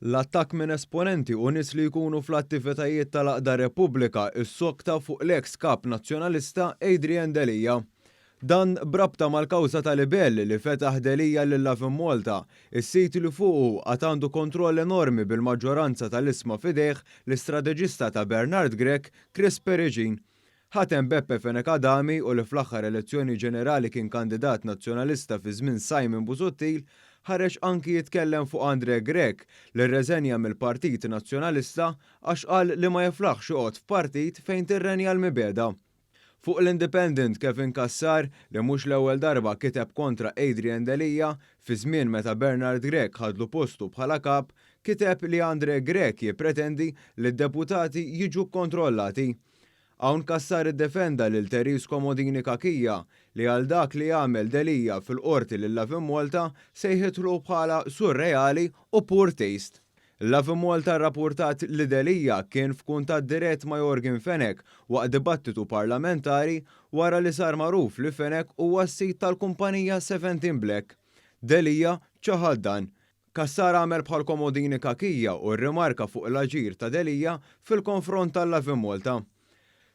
L-attakk minn esponenti u nies li jkunu fl-attivitajiet tal-Aqda Repubblika issokta fuq l-eks kap nazzjonalista Adrian Delija. Dan brabta mal-kawża tal-Libell li fetaħ Delija lil-Lavin Malta, is-sit li fuqu għad għandu kontroll enormi bil-maġġoranza tal-isma fidejh l-istrateġista ta' Bernard Grech, Chris Perigin. Ħatem Beppe Fenek Adami u li fl-aħħar elezzjoni ġenerali kien kandidat nazzjonalista fi żmien Simon Busuttil, ħareġ anki jitkellem fuq Andre Grech li rreżenja mill-Partit Nazzjonalista għax qal li ma jiflaħx joqgħod f'partit fejn tirrenja l-mibeda. Fuq l-Independent Kevin Kassar li mhux l-ewwel darba kiteb kontra Adrian Delija fi żmien meta Bernard Grech ħadlu postu bħala kap, kiteb li Andre Grech jippretendi li d-deputati jiġu kontrollati. Hawn Kassar iddefenda lil Teris Komodini Kakija li għal dak li jagħmel Delija fil-qorti lil Lavin Malta se jħitlu bħala surreali u poor taste. Lavin Malta rrappurtat li Delija kien f'kuntatt dirett ma' Jorgen Fenek waqt dibattitu parlamentari wara li sar magħruf li Fenek huwa s-sit tal-kumpanija 17 Black. Delija ċaħad dan. Kassar għamel bħal Komodini Kakija u rrimarka fuq l-aġir ta' Delija fil-konfront tal-Lavin Malta.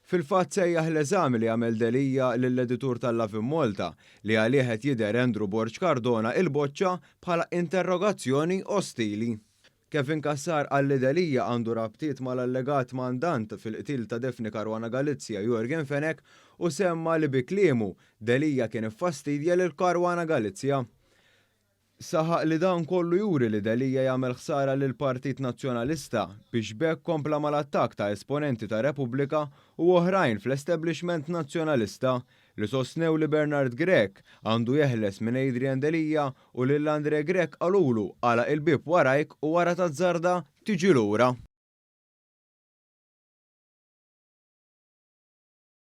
Fil-fatt sejjaħ l-eżami li għamel Delija lill-editur tal-Lavin Malta li għalih qed jidher Andrew Borg Cardona il-boċċa bħala interrogazzjoni ostili. Kevin Kassar għalli Delija għandu rabtiet mal-allegat mandant fil-qtil ta' Defni Caruana Galizja Jorgen Fenek u semma li bi kliemu Delija kien iffastidja lil Caruana Galizja. Saħaq li dan kollu juri li Delija jagħmel ħsara lil Partit Nazzjonalista biex bekk kompla mal-attakk ta' esponenti ta' Repubblika u oħrajn fl-establishment nazzjonalista li sostnew li Bernard Grech għandu jeħles minn Adrian Delija u lil Andre Grech qalulu għala il-bib warajk u wara taż-żarda tiġi lura.